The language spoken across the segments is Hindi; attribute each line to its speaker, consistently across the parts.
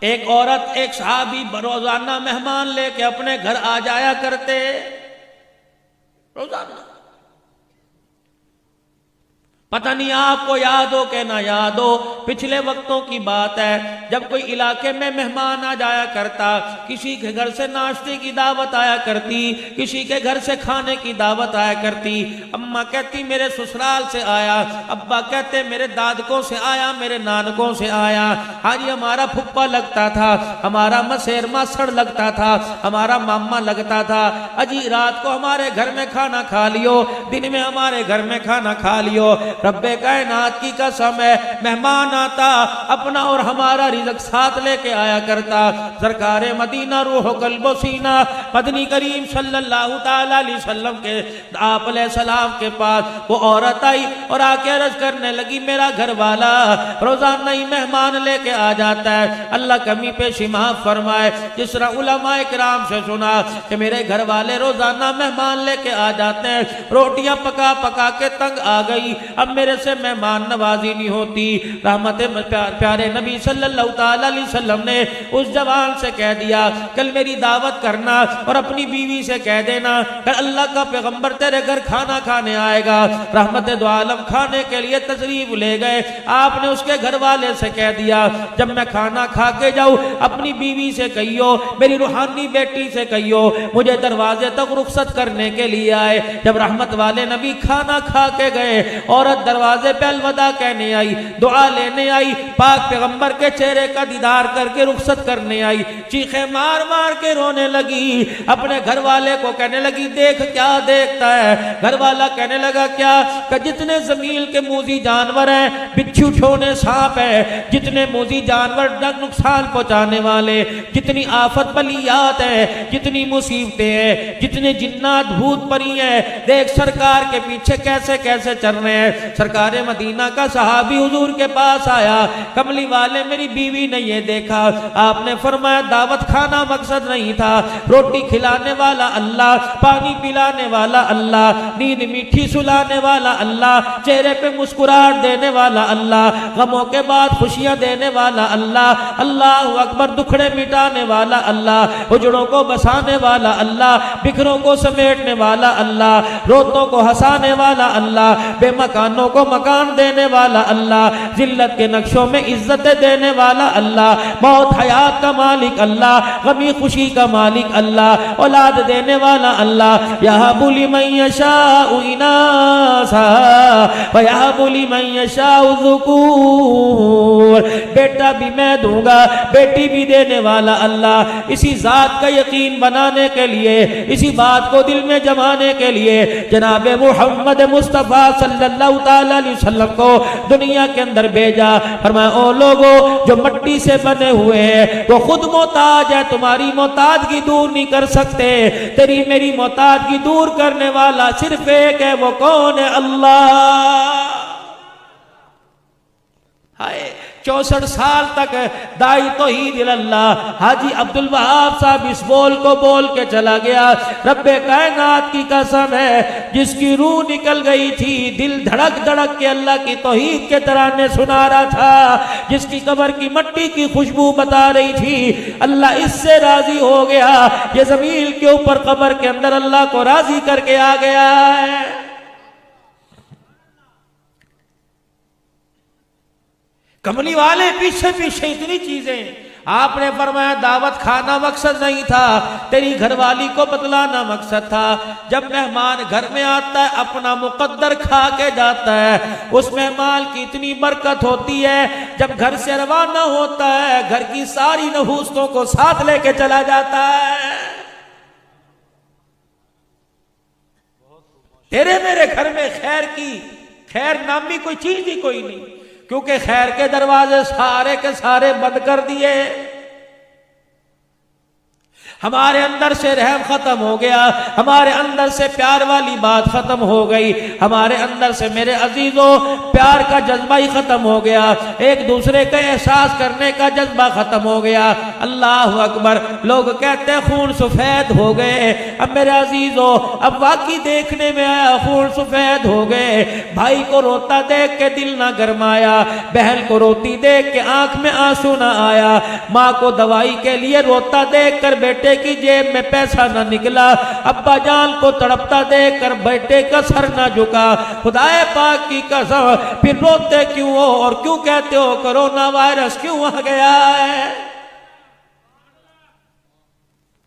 Speaker 1: एक औरत एक सहाबी रोजाना मेहमान लेके अपने घर आ जाया करते रोजाना। पता नहीं आपको याद हो कि ना याद हो, पिछले वक्तों की बात है जब कोई इलाके में मेहमान आ जाया करता, किसी के घर से नाश्ते की दावत आया करती, किसी के घर से खाने की दावत आया करती। अम्मा कहती मेरे ससुराल से आया, अब्बा कहते मेरे दादकों से आया, मेरे नानकों से आया। हाजी हमारा फुप्पा लगता था, हमारा मसेर मासड़ लगता था, हमारा मामा लगता था। अजी रात को हमारे घर में खाना खा लियो, दिन में हमारे घर में खाना खा लियो। रब्बे कायनात की कसम है, मेहमान आता अपना और हमारा रिज़्क़ साथ लेके आया करता। सरकारे मदीना रूह कल्बो सीना मदनी करीम सल्लल्लाहु ताला अलैहि वसल्लम के आप सलाम के पास वो औरत आई और आके अर्ज करने लगी मेरा घर वाला रोजाना ही मेहमान लेके आ जाता है, अल्लाह कमी पेशी माफ फरमाए। जिस तरह उलमाए किराम से सुना कि मेरे घर वाले रोजाना मेहमान लेके आ जाते हैं, रोटियां पका पका के तंग आ गई, अब मेरे से मेहमान नवाजी नहीं होती। रहमत प्यारे नबी सल्लल्लाहु ताला अलैहि वसल्लम ने उस जवान से कह दिया कल मेरी दावत करना और अपनी बीवी से कह देना कल अल्लाह का पैगंबर तेरे घर खाना खाने आएगा। रहमत दो आलम खाने के लिए तशरीफ ले गए। आपने उसके घर वाले से कह दिया जब मैं खाना खा के जाऊं अपनी बीवी से कहियो, मेरी रूहानी बेटी से कहियो मुझे दरवाजे तक रुखसत करने के लिए आए। जब रहमत वाले नबी खाना खा के गए, औरत दरवाजे पे अलविदा कहने आई, दुआ लेने आई, पाक पैगंबर के चेहरे का दीदार करके रुखसत करने आई। चीखे मार मार के रोने लगी, अपने घर वाले को कहने लगी देख क्या देखता है। घर वाला कहने लगा क्या? कि जितने जमीन के मूजी जानवर हैं, बिच्छू ठोने सांप है, जितने मूजी जानवर नुकसान पहुंचाने वाले, जितनी आफत बलियात है, जितनी मुसीबतें हैं, जितने जिन्नात भूत परी हैं, देख सरकार के पीछे कैसे कैसे चल रहे हैं। सरकारे मदीना का सहाबी हुजूर के पास आया, कमली वाले मेरी बीवी ने ये देखा, आपने फरमाया दावत खाना मकसद नहीं था, रोटी खिलाने वाला अल्लाह, पानी पिलाने वाला अल्लाह, नींद मीठी सुलाने वाला अल्लाह, चेहरे पे मुस्कुराहट देने वाला अल्लाह, गमों के बाद खुशियां देने वाला अल्लाह, अल्लाह अकबर, दुखड़े मिटाने वाला अल्लाह, उजड़ों को बसाने वाला अल्लाह, बिखरों को समेटने वाला अल्लाह, रोतों को हंसाने वाला अल्लाह, बेमकानों को मकान देने वाला अल्लाह, जिल्लत के नक्शों में इज्जत देने वाला अल्लाह, मौत हयात का मालिक अल्लाह, गमी खुशी का मालिक अल्लाह, औलाद देने वाला अल्लाह। यहबु लिमन यशाउ इनासा व यहबु लिमन यशाउ ज़ुकूर, बेटा भी मैं दूंगा, बेटी भी देने वाला अल्लाह। इसी जात का यकीन बनाने के लिए, इसी बात को दिल में जमाने के लिए जनाब मुहम्मद मुस्तफ़ा सल्लल्लाहु ताला अलैहि वसल्लम को दुनिया के अंदर भेजा। फरमाया ओ लोगो जो मिट्टी से बने हुए हैं वो खुद मोहताज है, तुम्हारी मोहताजगी दूर नहीं कर सकते, तेरी मेरी मोहताजगी दूर करने वाला सिर्फ एक है, वो कौन है? अल्लाह। हाय 64 साल तक दाई तौहीद अल्लाह हाजी अब्दुल वहाब साहब इस बोल को बोल के चला गया। रब्बे कायनात की कसम है जिसकी रूह निकल गई थी, दिल धड़क धड़क के अल्लाह की तौहीद के तराने सुना रहा था, जिसकी कब्र की मट्टी की खुशबू बता रही थी, अल्लाह इससे राजी हो गया, ये जमीन के ऊपर कब्र के अंदर अल्लाह को राजी करके आ गया है। कमली वाले पीछे पीछे इतनी चीजें। आपने फरमाया दावत खाना मकसद नहीं था, तेरी घरवाली को बतलाना मकसद था। जब मेहमान घर में आता है अपना मुकद्दर खा के जाता है, उस मेहमान की इतनी बरकत होती है, जब घर से रवाना होता है घर की सारी नहूसतों को साथ लेके चला जाता है। तेरे मेरे घर में खैर नामी कोई चीज ही कोई नहीं, क्योंकि खैर के दरवाजे सारे के सारे बंद कर दिए। हमारे अंदर से रहम खत्म हो गया, हमारे अंदर से प्यार वाली बात खत्म हो गई, हमारे अंदर से मेरे अजीजों प्यार का जज्बा ही खत्म हो गया, एक दूसरे का एहसास करने का जज्बा खत्म हो गया। अल्लाह अकबर। लोग कहते हैं खून सफेद हो गए। अब मेरे अजीजों अब वाकई देखने में आया खून सफेद हो गए। भाई को रोता देख के दिल ना गरमाया, बहन को रोती देख के आंख में आंसू ना आया, माँ को दवाई के लिए रोता देख कर बेटे की जेब में पैसा ना निकला, अब्बा जान को तड़पता देखकर बेटे का सर ना झुका। खुदाए पाक की कसम, फिर रोते क्यों हो और क्यों कहते हो कोरोना वायरस क्यों आ गया है?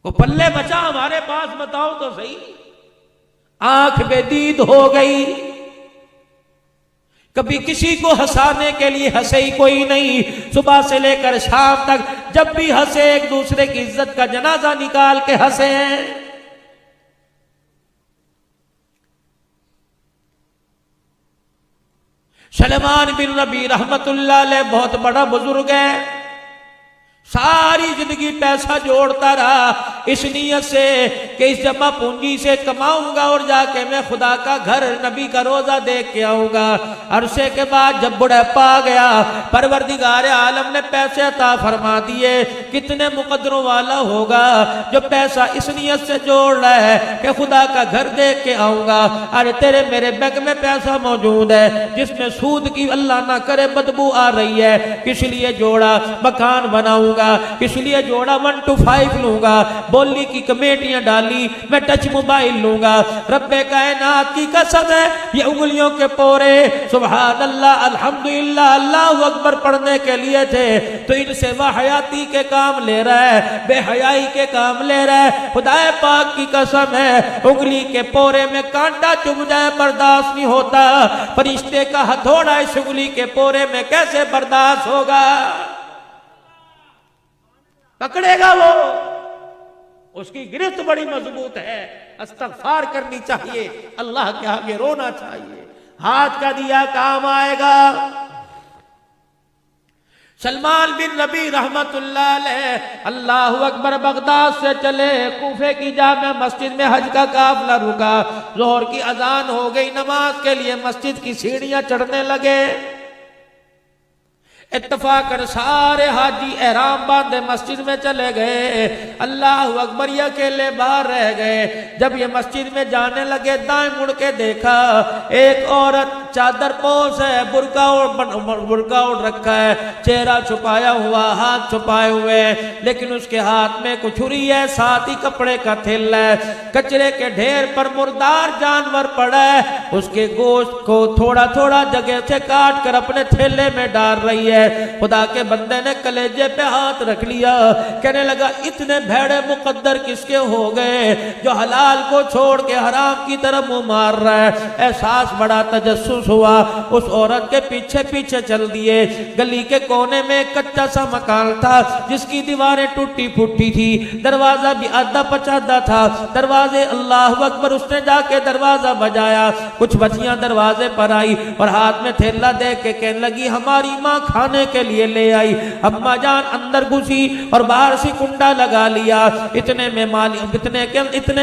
Speaker 1: को पल्ले बचा हमारे पास, बताओ तो सही। आंख बेदीद हो गई। कभी किसी को हंसाने के लिए हंसे ही कोई नहीं। सुबह से लेकर शाम तक जब भी हंसे एक दूसरे की इज्जत का जनाजा निकाल के हंसे हैं। सलमान बिन नबी रहमतुल्लाह अलैह बहुत बड़ा बुजुर्ग है। सारी जिंदगी पैसा जोड़ता रहा इस नीयत से कि इस जमा पूंजी से कमाऊंगा और जाके मैं खुदा का घर नबी का रोजा देख के आऊंगा। अरसे के बाद जब बुढ़ापा आ गया, परवरदिगार आलम ने पैसे अता फरमा दिए। कितने मुकद्दरों वाला होगा जो पैसा इस नीयत से जोड़ रहा है कि खुदा का घर देख के आऊंगा। अरे तेरे मेरे बैंक में पैसा मौजूद है जिसमें सूद की अल्लाह ना करे बदबू आ रही है, किस लिए जोड़ा? मकान बनाऊंगा, किस लिए जोड़ा? 1 to 5 लूंगा, बोली की कमेटियां डाली, मैं टच मोबाइल लूंगा। रब्बे कायनात की कसम है, ये उंगलियों के पोरे सुभान अल्लाह अल्हम्दुलिल्लाह अल्लाहु अकबर पढ़ने के लिए थे, तो इनसे वाहयाती के काम ले रहा है, बेहयाई के काम ले रहा है। खुदाए पाक की कसम है, उंगली के पोरे में कांटा चुभ जाए बर्दाश्त नहीं होता, फरिश्ते का हथौड़ा इस उंगली के पोरे में कैसे बर्दाश्त होगा? पकड़ेगा वो, उसकी गिरफ्त बड़ी मजबूत है। इस्तग़फ़ार करनी चाहिए, अल्लाह के आगे रोना चाहिए। हाथ का दिया काम आएगा। सलमान बिन नबी रहमतुल्लाह अलैह अल्लाहु अकबर बगदाद से चले, कूफे की जामे मस्जिद में हज का काफिला रुका। जोहर की अजान हो गई, नमाज के लिए मस्जिद की सीढ़ियां चढ़ने लगे। इत्तफाकन सारे हाजी एहराम बांधे मस्जिद में चले गए। अल्लाह अकबर, ये अकेले बाहर रह गए। जब ये मस्जिद में जाने लगे, दाएं मुड़ के देखा एक औरत चादर पोश है, बुर्का ओढ़ रखा है, चेहरा छुपाया हुआ, हाथ छुपाए हुए, लेकिन उसके हाथ में कुछ छुरी है, साथ ही कपड़े का थैला है। कचरे के ढेर पर मुर्दार जानवर पड़ा है, उसके गोश्त को थोड़ा थोड़ा जगह से काट कर अपने थैले में डाल रही है। खुदा के बंदे ने कलेजे पे हाथ रख लिया, कहने लगा इतने भेड़े मुकद्दर किसके हो गए जो हलाल को छोड़ के हराम की तरफ मुंह मार रहा है। एहसास बड़ा तजस्सुस हुआ, उस औरत के पीछे पीछे चल दिए। गली के कोने में एक कच्चा सा मकान था जिसकी दीवारें टूटी फूटी थी, दरवाजा भी आधा पचादा था। दरवाजे अल्लाह अकबर, उसने जाके दरवाजा बजाया। कुछ बच्चियां दरवाजे पर आई और हाथ में थैला देख के कहने लगी हमारी माँ खाने के लिए ले आई। अम्मा जान अंदर घुसी और बाहर से कुंडा लगा लिया। इतने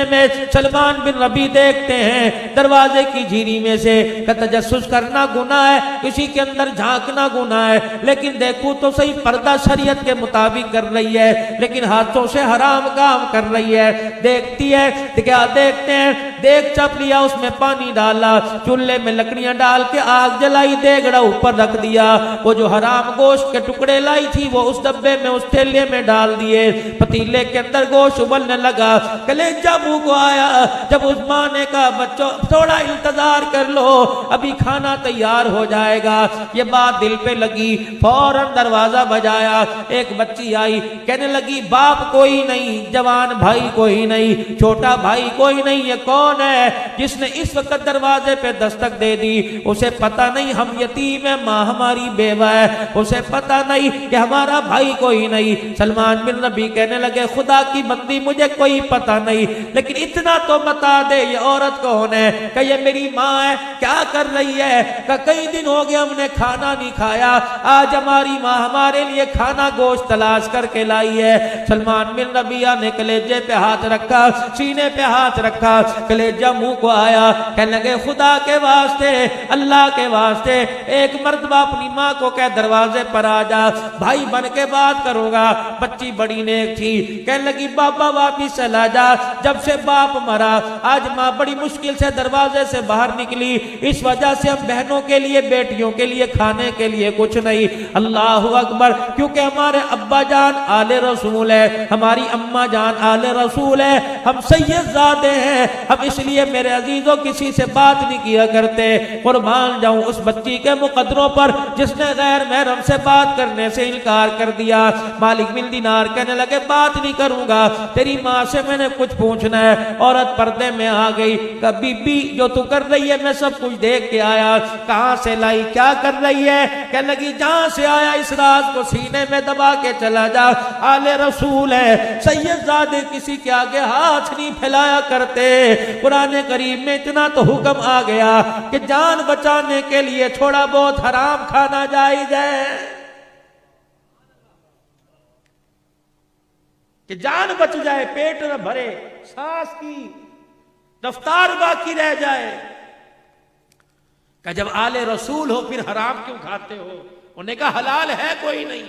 Speaker 1: में सलमान बिन नबी देखते हैं दरवाजे की झीरी में से, तजस्सुस करना गुनाह है, किसी के अंदर झांकना गुनाह है, लेकिन देखूं तो सही पर्दा शरीयत के मुताबिक कर रही है, लेकिन हाथों से हराम काम कर रही है। देखती है तो क्या देखते हैं, देख चप लिया, उसमें पानी डाला, चूल्हे में लकड़ियां डाल के आग जलाई, देगड़ा ऊपर रख दिया। वो जो हराम गोश्त के टुकड़े लाई थी वो उस डब्बे में, उस थैले में डाल दिए। पतीले के अंदर गोश्त उबलने लगा, कलेजा मुंह को आया। जब उस माँ ने कहा बच्चों थोड़ा इंतजार कर लो, अभी खाना तैयार हो जाएगा, ये बात दिल पे लगी। फौरन दरवाजा बजाया, एक बच्ची आई, कहने लगी बाप कोई नहीं, जवान भाई कोई नहीं, छोटा भाई कोई नहीं, ये कौन है जिसने इस वक्त दरवाजे पे दस्तक दे दी? उसे पता नहीं हम यतीम है, माँ हमारी बेवा है, उसे पता नहीं कि हमारा भाई कोई नहीं। सलमान बिन नबी कहने लगे खुदा की बंदी मुझे कोई पता नहीं, लेकिन इतना तो बता दे ये औरत कौन है? कि ये मेरी माँ है। क्या कर रही रही है कि कई दिन हो गए हमने खाना नहीं खाया, आज हमारी माँ हमारे लिए खाना गोश्त तलाश करके लाई है। सलमान बिन रबिया ने कलेजे पे हाथ रखा, सीने पे हाथ रखा, कलेजा मुंह को आया, कहने लगे खुदा के वास्ते, अल्लाह के वास्ते एक मर्तबा अपनी माँ को कह दरवाजे पर आ जा, भाई बन के बात करूंगा। बच्ची बड़ी नेक थी, कहने लगी बाबा वापिस चला जा, जब से बाप मरा आज माँ बड़ी मुश्किल से दरवाजे से बाहर निकली, इस वजह से हम बहनों के लिए बेटियों के लिए खाने के लिए कुछ नहीं। अल्लाह अकबर, क्योंकि हमारे अब्बा जान आले रसूल है, हमारी अम्मा जान आले रसूल है, हम सैयदजादे हैं, हम इसलिए मेरे अजीजों किसी से बात नहीं किया करते। कुर्बान जाऊं उस बच्ची के मुकद्दरों पर जिसने गैर महरम से बात करने से इनकार कर दिया। मालिक बिन दीनार कहने लगे बात नहीं करूंगा, तेरी माँ से मैंने कुछ पूछना है। औरत पर्दे में आ गई, कहा बीबी जो तू कर रही है मैं सब कुछ देख के आया, कहां से लाई, क्या कर रही है? कहने लगी जहां से आया इस राज को सीने में दबा के चला जा, आले रसूल है, सैयदजादे किसी के आगे हाथ नहीं फैलाया करते। कुरान करीम में इतना तो हुक्म आ गया कि जान बचाने के लिए थोड़ा बहुत हराम खाना जायज है, कि जान बच जाए, पेट न भरे, सांस की रफ्तार बाकी रह जाए। कि जब आले रसूल हो फिर हराम क्यों खाते हो? उन्हें कहा हलाल है कोई नहीं।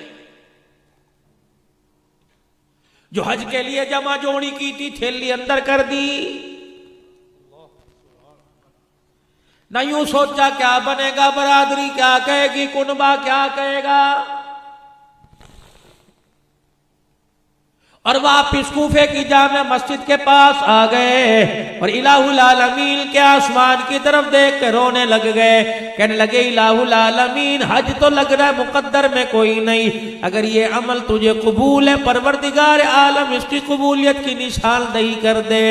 Speaker 1: जो हज के लिए जमा जोड़ी की थी थैली अंदर कर दी, न यूं सोचा क्या बनेगा, बरादरी क्या कहेगी, कुनबा क्या कहेगा, और वापिस कूफे की जामे मस्जिद के पास आ गए और इलाहुल आलमीन के आसमान की तरफ देख कर रोने लग गए। कहने लगे इलाहुल आलमीन हज तो लग रहा है मुकद्दर में कोई नहीं, अगर ये अमल तुझे कबूल है परवरदिगार आलम इसकी कबूलियत की निशानदेही कर दे।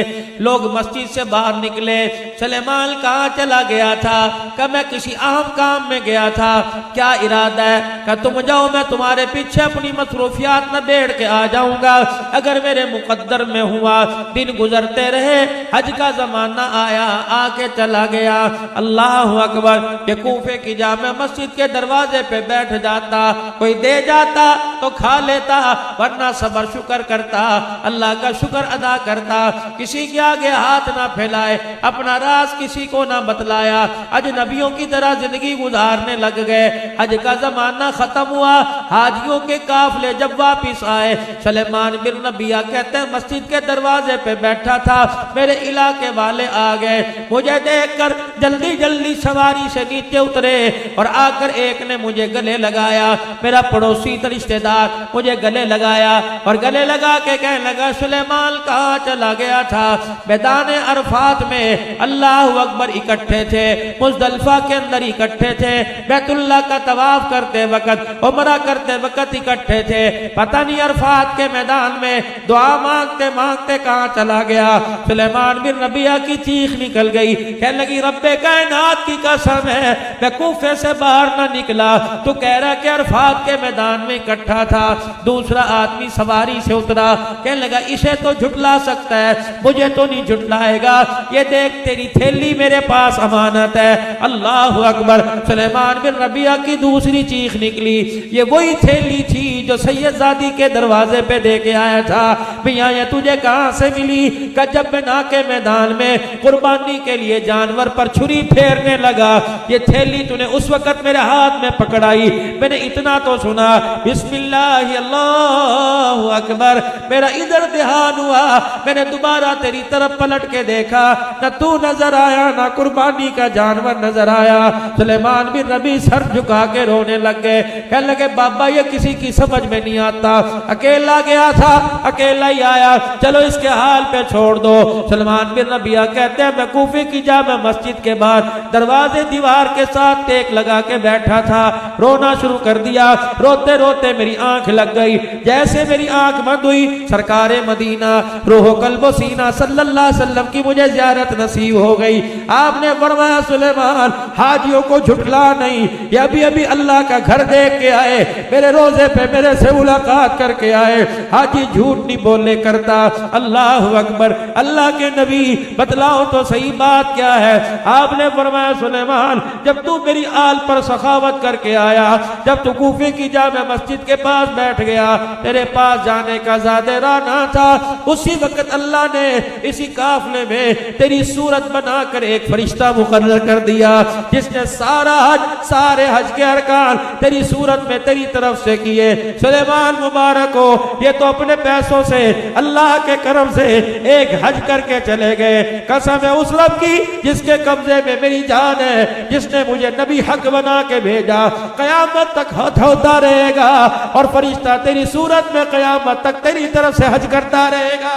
Speaker 1: लोग मस्जिद से बाहर निकले। सुलेमान कहाँ चला गया था? कि मैं किसी अहम काम में गया था। क्या इरादा है? कि तुम जाओ, मैं तुम्हारे पीछे अपनी मसरूफियात में बैठ के आ जाऊंगा। अगर मेरे मुकद्दर में हुआ, दिन गुजरते रहे, हज का जमाना आया, आके चला गया। अल्लाह अकबर, के कूफे की जामे मस्जिद के दरवाजे पे बैठ जाता, कोई दे जाता तो खा लेता, वरना सबर शुक्र करता, अल्लाह का शुक्र अदा करता, किसी के आगे हाथ ना फैलाए, अपना राज किसी को ना बतलाया, अजनबियों की तरह जिंदगी गुजारने लग गए। हज का जमाना खत्म हुआ, हाजियों के काफिले जब वापिस आए, सुलेमान बिन नबिया कहते हैं मस्जिद के दरवाजे पे बैठा था, मेरे इलाके वाले आ गए, मुझे देखकर जल्दी जल्दी सवारी से नीचे उतरे और आकर एक ने मुझे गले लगाया, मेरा पड़ोसी रिश्तेदार मुझे गले लगाया और गले लगा के कहने लगा सुलेमान कहाँ चला गया था? मैदान अरफात में अल्लाह अकबर इकट्ठे थे, मुजदलिफा के अंदर इकट्ठे थे, बैतुल्लाह का तवाफ करते वक्त, उमरा करते वक्त इकट्ठे थे, पता नहीं अरफात के मैदान में दुआ मांगते मांगते कहाँ चला गया। सुलेमान बिन रबिया की चीख निकल गई, कहने लगी रब्बे कायनात की कसम है मैं कूफे से बाहर ना निकला, तो कह रहा कि अरफात के मैदान में इकट्ठा था। दूसरा आदमी सवारी से उतरा, कहने लगा इसे तो झुटला सकता है, मुझे तो नहीं झुटलाएगा, ये देख तेरी थैली मेरे पास अमानत है। अल्लाह अकबर, सुलेमान बिन रबिया की दूसरी चीख निकली, ये वही थैली थी जो सैयदजादी के दरवाजे पे दे के आया था। भैया ये तुझे कहां से मिली? कि जब मैं नाके मैदान में कुर्बानी के लिए जानवर पर छुरी फेरने लगा, ये थैली तूने उस वक्त मेरे हाथ में पकड़ाई, मैंने इतना तो सुना बिस्मिल्लाह अल्लाहु अकबर, मेरा इधर ध्यान हुआ, मैंने दोबारा तेरी तरफ पलट के देखा, न तू नजर आया न कुर्बानी का जानवर नजर आया। सुलेमान बिन रबी सर झुका के रोने लग गए, कहने लगे बाबा ये किसी की समझ में नहीं आता, अकेला गया था, अकेला ही आया, चलो इसके हाल पे छोड़ दो। सलमान बिन रबिया कहते हैं मैं कूफे की जामे मस्जिद के बाद दरवाजे दीवार के साथ टेक लगा के बैठा था, रोना शुरू कर दिया, रोते रोते मेरी आंख लग गई, जैसे मेरी आंख बंद हुई, सरकारे मदीना रूह कल्बो सीना सल्लल्लाहु अलैहि वसल्लम की मुझे ज़ियारत नसीब हो गई। आपने फरमाया सुलेमान हाजियों को झुठला नहीं, ये अभी अभी अल्लाह का घर देख के आए, मेरे रोजे पे मेरे से मुलाकात करके आए, हाजी झूठ नहीं बोले करता। अल्लाह अकबर। अल्लाह के नबी बतलाओ तो सही बात क्या है? आपने फरमाया सुलेमान जब तू मेरी आल पर सखावत करके आया, जब तू कूफे की जामे मस्जिद के पास बैठ गया, तेरे पास जाने का ज़्यादा राना था, उसी वक्त अल्लाह ने इसी काफले में तेरी सूरत बनाकर एक फरिश्ता मुकर्रर कर दिया, जिसने सारे हज के अरकान तेरी सूरत में तेरी तरफ से किए। सुलेमान मुबारक हो, ये तो अपने पैसों से अल्लाह के करम से एक हज करके चले गए। कसम है उस रब की जिसके कब्जे में मेरी जान है, जिसने मुझे नबी हक बना के भेजा, कयामत तक हथ होता रहेगा और फरिश्ता तेरी सूरत में कयामत तक तेरी तरफ से हज करता रहेगा।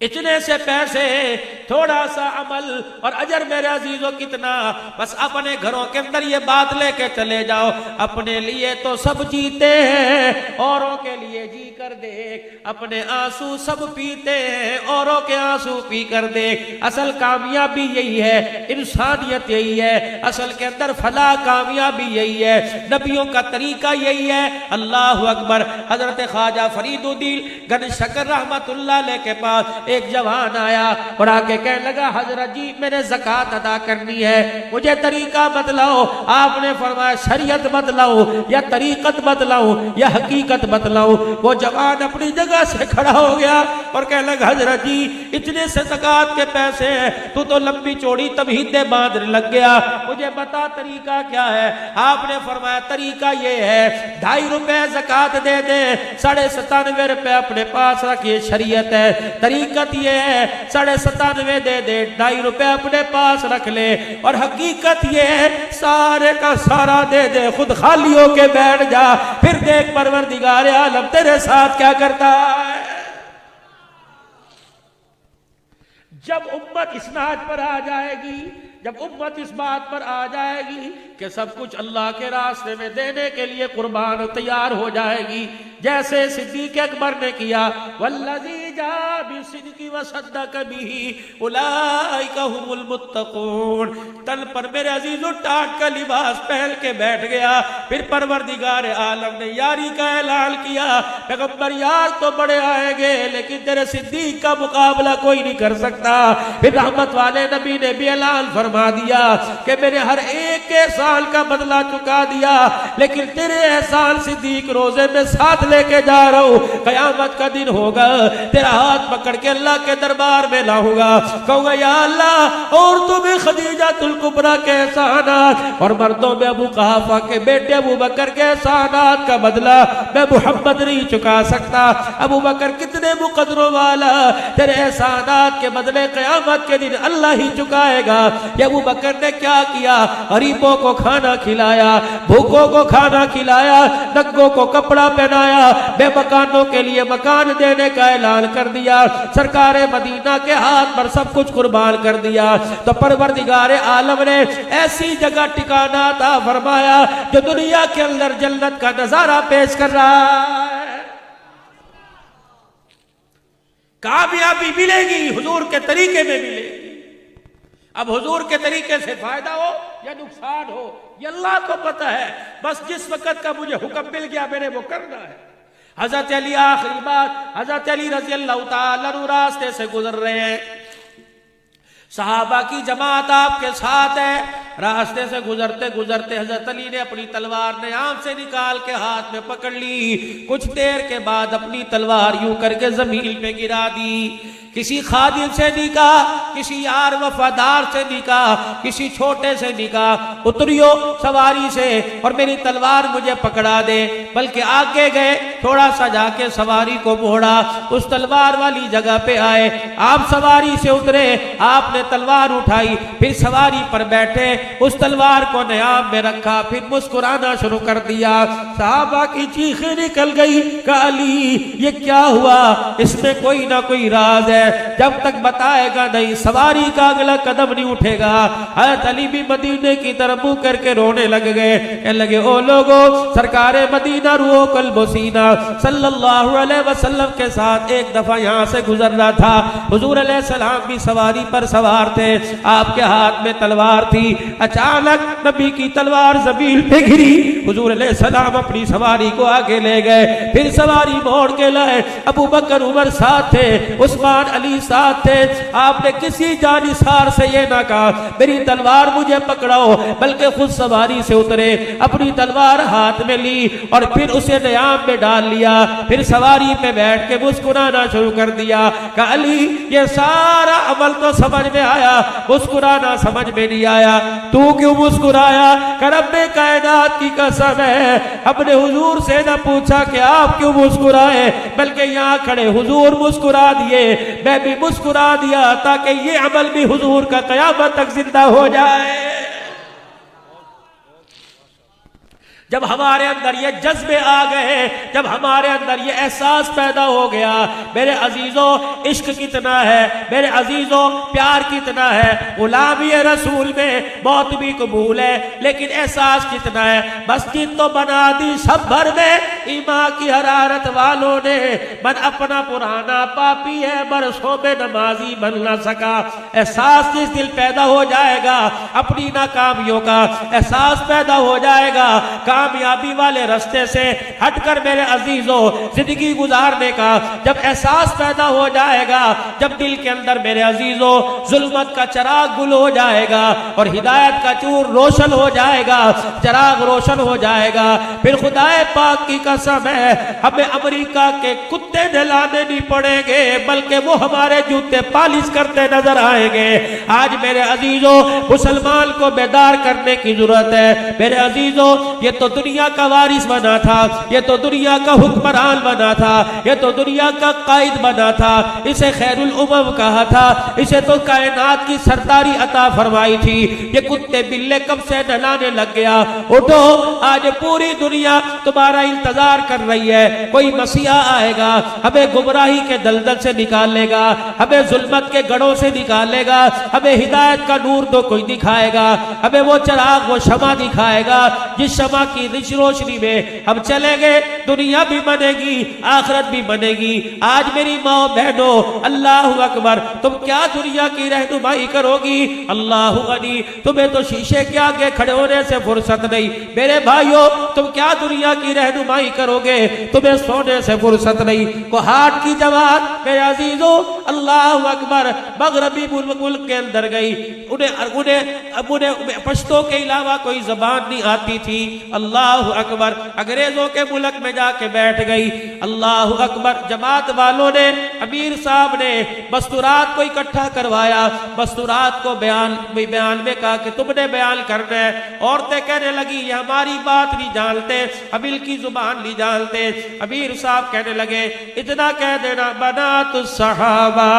Speaker 1: इतने से पैसे, थोड़ा सा अमल और अजर मेरे अजीजों कितना। बस अपने घरों के अंदर ये बात लेके चले जाओ, अपने लिए तो सब जीते हैं, औरों के लिए जी कर देख, अपने आंसू सब पीते हैं, औरों के आंसू पी कर देख। असल कामयाबी यही है, इंसानियत यही है, असल के अंदर फला कामयाबी यही है, नबियों का तरीका यही है। अल्लाह अकबर। हजरत ख्वाजा फरीदुद्दीन गनशकर रहमतुल्लाह अलैह के पास एक जवान आया और आके कहने लगा हजरत जी मैंने ज़कात अदा करनी है, मुझे तरीका बतलाओ। आपने फरमाया शरीयत बतलाओ या तरीकत बतलाओ या हकीकत बतलाओ। वो जवान अपनी जगह से खड़ा हो गया और कहने लगा हजरत जी इतने से ज़कात के पैसे हैं, तू तो लंबी चौड़ी तबहीदें बांधने लग गया, मुझे बता तरीका क्या है। आपने फरमाया तरीका ये है 2.5 रुपए ज़कात दे दे, 97.5 रुपए अपने पास रखिए, शरीयत है। तरीका ये है 97.5 दे दे, 2.5 रुपए अपने पास रख ले। और हकीकत ये है सारे का सारा दे दे, खुद खाली होके बैठ जा, फिर देख परवरदिगार आलम तेरे साथ क्या करता है। जब उम्मत इस नाज पर आ जाएगी, जब उम्मत इस बात पर आ जाएगी कि सब कुछ अल्लाह के रास्ते में देने के लिए कुर्बान तैयार हो जाएगी, जैसे सिद्दीक अकबर ने किया, वल्लज़ी जा बिसिद्क़ि वसद्दक़ बिही उलाइका हुमुल मुत्तक़ून। तन पर मेरे अजीज़ों टाट का लिबास पहन के बैठ गया। फिर परवरदिगार आलम ने यारी का ऐलान किया, पैगंबर यार तो बड़े आएंगे लेकिन तेरे सिद्दीक का मुकाबला कोई नहीं कर सकता। फिर रहमत वाले नबी ने भी ऐलान फरमा दिया कि मैंने हर एक के एहसान का बदला चुका दिया, लेकिन तेरे एहसान सिद्दीक रोजे में साथ लेके जा रहा हूं। कयामत का दिन होगा, तेरा हाथ पकड़ के अल्लाह के दरबार में लाऊंगा, कहूंगा या अल्लाह और तुम्हें खदीजातुल कुबरा के एहसानात और मर्दों में अबू कहाफा के बेटे अबू बकर के एहसानात का बदला मैं मुहम्मद नहीं चुका सकता। अबू बकर कितने मुकदरों वाला, तेरे एहसानात के बदले कयामत के दिन अल्लाह ही चुकाएगा। ये अबू बकर ने क्या किया, गरीबों को खाना खिलाया, भूखों को खाना खिलाया, नंगों को कपड़ा पहनाया, बेमकानों के लिए मकान देने का ऐलान कर दिया, सरकारे मदीना के हाथ पर सब कुछ कुर्बान कर दिया। तो परवरदिगार आलम ने ऐसी जगह ठिकाना अता फरमाया जो दुनिया के अंदर जन्नत का नजारा पेश कर रहा है। कामयाबी मिलेगी हुजूर के तरीके में मिलेगी। अब हुजूर के तरीके से फायदा हो या नुकसान हो ये अल्लाह को पता है, बस जिस वक्त का मुझे हुक्म मिल गया मैंने वो करना है। हजरत अली आखिरी बात, हजरत अली रज़ी अल्लाह तआला अन्हु रास्ते से गुजर रहे हैं, सहाबा की जमात आपके साथ है। रास्ते से गुजरते गुजरते हजरत अली ने अपनी तलवार ने आम से निकाल के हाथ में पकड़ ली। कुछ देर के बाद अपनी तलवार यूं करके जमीन पे गिरा दी। किसी खादिम से निकाह, किसी यार वफादार से निकाह, किसी छोटे से निकाह, उतरियो सवारी से और मेरी तलवार मुझे पकड़ा दे। बल्कि आगे गए, थोड़ा सा जाके सवारी को मोड़ा, उस तलवार वाली जगह पे आए, आप सवारी से उतरे, आपने तलवार उठाई, फिर सवारी पर बैठे, उस तलवार को न्याम में रखा, फिर मुस्कुराना शुरू कर दिया। साहबा की चीखें निकल गई, अली ये क्या हुआ, इसमें कोई ना कोई राज है। है, जब तक बताएगा नहीं सवारी का अगला कदम नहीं उठेगा। हज़रत अली भी मदीने की तरफ मुंह करके रोने लग गए, कहने लगे ओ लोगो, सरकारे मदीना रूहो कल्बो सीना सल्लल्लाहु अलैहि वसल्लम के साथ एक दफा यहाँ से गुजरना था। हुजूर अलैहि सलाम भी सवारी पर सवार थे, आपके हाथ में तलवार थी। अचानक नबी की तलवार जमीन पे गिरी, हुजूर अलैहि सलाम अपनी सवारी को आगे ले गए, फिर सवारी मोड़ के लाए। अबू बकर उमर साथ थे, उस्मान अली साथ थे। आपने किसी जानिसार से ये ना कहा मेरी तलवार मुझे पकड़ाओ, बल्कि खुद सवारी से उतरे, अपनी तलवार हाथ में ली और फिर उसे नियाम में डाल लिया। फिर सवारी पे बैठ के मुस्कुराना शुरू कर दिया। कहा अली ये सारा अमल तो समझ में आया, मुस्कुराना समझ में नहीं आया, तू क्यों मुस्कुराया? रब्बे कायनात की कसम है, अपने हुजूर से न पूछा कि आप क्यों मुस्कुराए, बल्कि यहाँ खड़े हुजूर मुस्कुरा दिए, मैं भी मुस्कुरा दिया ताकि ये अमल भी हुजूर का कयामत तक जिंदा हो जाए। जब हमारे अंदर ये जज्बे आ गए, जब हमारे अंदर ये एहसास पैदा हो गया, मेरे अजीजों इश्क कितना है, मेरे अजीजों प्यार कितना है, गुलामी रसूल में मौत भी कबूल है, लेकिन एहसास कितना है। मस्जिद तो बना दी सब भर में, ईमान की हरारत वालों ने, मन अपना पुराना पापी है, बरसों में नमाजी बन ना सका। एहसास जिस दिल पैदा हो जाएगा अपनी नाकामियों का, एहसास पैदा हो जाएगा कामयाबी वाले रास्ते से हटकर मेरे अजीजों जिंदगी गुजारने का, जब एहसास पैदा हो जाएगा, जब दिल के अंदर मेरे अजीजों जुल्मत का चराग गुल हो जाएगा और हिदायत का चूर रोशन हो जाएगा, चराग रोशन हो जाएगा, फिर खुदाए पाक की कसम है हमें अमेरिका के कुत्ते नहलाने नहीं पड़ेंगे, बल्कि वो हमारे जूते पालिश करते नजर आएंगे। आज मेरे अजीजों मुसलमान को बेदार करने की जरूरत है। मेरे अजीजों ये तो दुनिया का वारिस बना था, ये तो दुनिया का हुक्मरान बना था, ये तो दुनिया का कायद बना था, इसे खैरुल उमम कहा था, इसे तो कायनात की सरदारी अता फरमाई थी। ये कुत्ते बिल्ले कब से नहलाने लग गया। उठो, आज पूरी दुनिया तुम्हारा इंतजार कर रही है। कोई मसीहा आएगा, हमें गुमराही के दलदल से निकालेगा, हमें जुल्मत के गढ़ों से निकालेगा, हमें हिदायत का नूर तो कोई दिखाएगा, हमें वो चराग वो शमा दिखाएगा जिस शमा की रोशनी में हम चलेंगे, दुनिया भी बनेगी, आखिरत भी बनेगी। आज मेरी माँ बहनों, अल्लाहु अकबर, तुम क्या दुनिया की रहनुमाई करोगी? अल्लाहु गनी, तुम्हें तो शीशे के आगे खड़े होने से फुर्सत नहीं। मेरे भाइयों, तुम क्या दुनिया की रहनुमाई करोगे? तुम्हें सोने से फुर्सत नहीं। कोहाट की जमात मेरे अजीजों, अल्लाहु अकबर, मगरबी मुल्क के अंदर गई, उन्हें पश्तो के अलावा कोई जबान नहीं आती थी। अल्लाहु अकबर, अंग्रेजों के मुल्क में जाके बैठ गई। अल्लाहु अकबर, जमात वालों ने, अमीर साहब ने मस्तूरात को इकट्ठा करवाया, मस्तूरात को बयान में कहा कि तुमने बयान करना है। औरतें कहने लगी ये हमारी बात नहीं जानते, अमीर की जुबान नहीं जानते। अमीर साहब कहने लगे इतना कह देना, बनातु सहाबा,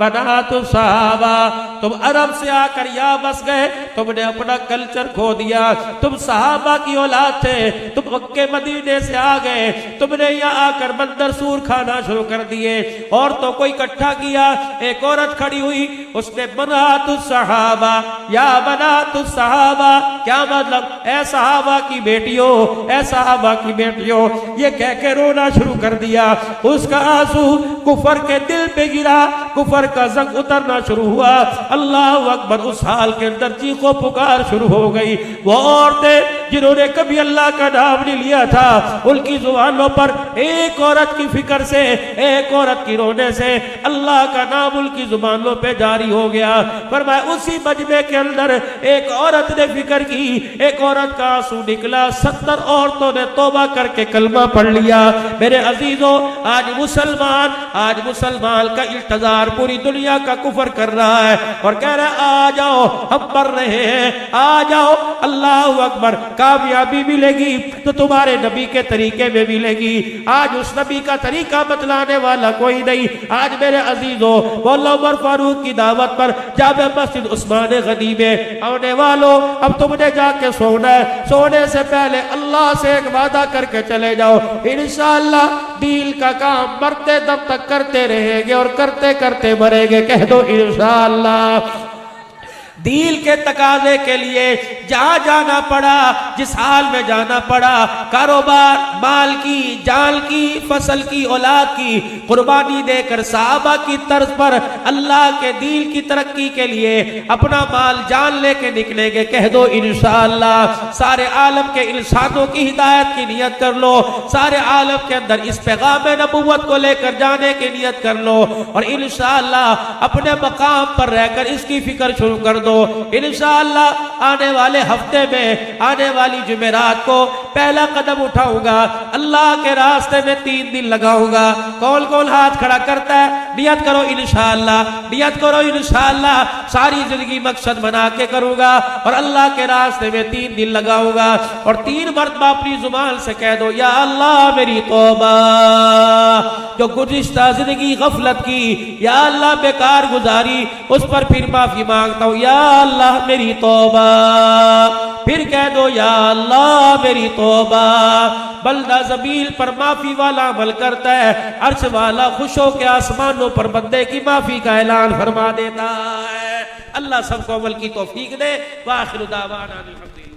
Speaker 1: बनातु सहाबा, तुम अरब से आकर यहाँ बस गए, तुमने अपना कल्चर खो दिया, तुम सहाबा की औलाद थे, तुम मक्के मदीने से आ गए, तुमने यहाँ आकर बंदर सूर खाना शुरू कर दिए। औरतों को इकट्ठा किया, एक औरत खड़ी हुई, उसने बनातु सहाबा, या बनातु सहाबा, क्या मतलब? ऐ सहाबा की बेटियों, ऐ सहाबा की बेटियों, ये कह के रोना शुरू कर दिया। उसका आंसू कुफर के दिल पे गिरा, कुफर का जंग उतरना शुरू हुआ। अल्लाह अकबर, उस हाल के अंदर चीखों पुकार शुरू हो गई। वो औरतें जिन्होंने कभी अल्लाह का नाम नहीं लिया था, उनकी जुबानों पर एक औरत की फिक्र से, एक औरत की रोने से अल्लाह का नाम उनकी जुबानों पे जारी हो गया। फरमाया उसी मजमे के अंदर एक औरत ने फिक्र की, एक औरत का आंसू निकला, 70 औरतों ने तौबा करके कलमा पढ़ लिया। मेरे अजीजों, आज मुसलमान का इंतजार पूरी दुनिया का कुफर कर रहा है और कह रहा है आ जाओ, हम पढ़ रहे हैं, आ जाओ। अल्लाह अकबर, कामयाबी मिलेगी तो तुम्हारे नबी के तरीके में मिलेगी। आज उस नबी का तरीका बतलाने वाला कोई नहीं। आज मेरे अजीजों, मौला उमर फारूक की दावत पर जामे मस्जिद उस्मान गनी में आने वालों, अब तुमने जाके सोना है। सोने से पहले अल्लाह से एक वादा करके चले जाओ, इंशाअल्लाह दीन का काम मरते दम तक करते रहेंगे और करते करते मरेंगे। कह दो इंशाअल्लाह। दीन के तकाजे के लिए जहां जाना पड़ा, जिस हाल में जाना पड़ा, कारोबार, माल की, जान की, फसल की, औलाद की कुर्बानी देकर साहबा की तर्ज पर अल्लाह के दीन की तरक्की के लिए अपना माल जान लेके निकलेंगे। कह दो इंशाअल्लाह। सारे आलम के इंसानों की हिदायत की नियत कर लो, सारे आलम के अंदर इस पैगाम नबूवत को लेकर जाने की नियत कर लो और इंशाअल्लाह अपने मकाम पर रहकर इसकी फिक्र शुरू कर दो। इंशाअल्लाह आने वाले हफ्ते में, आने वाली जुमेरात को पहला कदम उठाऊंगा, अल्लाह के रास्ते में 3 दिन लगाऊंगा। कौन कौन हाथ खड़ा करता है? नियत करो इंशाअल्लाह, नियत करो इंशाअल्लाह। सारी जिंदगी मकसद बना के करूंगा और अल्लाह के रास्ते में 3 दिन लगाऊंगा और 3 मरतबा अपनी जुबान से कह दो, या अल्लाह मेरी तौबा, जो गुज़िश्ता जिंदगी गफलत की, या अल्लाह बेकार गुजारी, उस पर फिर माफी मांगता हूँ। या अल्लाह मेरी तौबा। फिर कह दो, या अल्लाह मेरी तौबा। बंदा ज़मीन पर माफी वाला अमल करता है, अर्श वाला खुश हो के आसमानों पर बंदे की माफी का ऐलान फरमा देता है। अल्लाह सबको अमल की तौफीक दे। वाखिर दावाना अल्हम्दुलिल्लाह।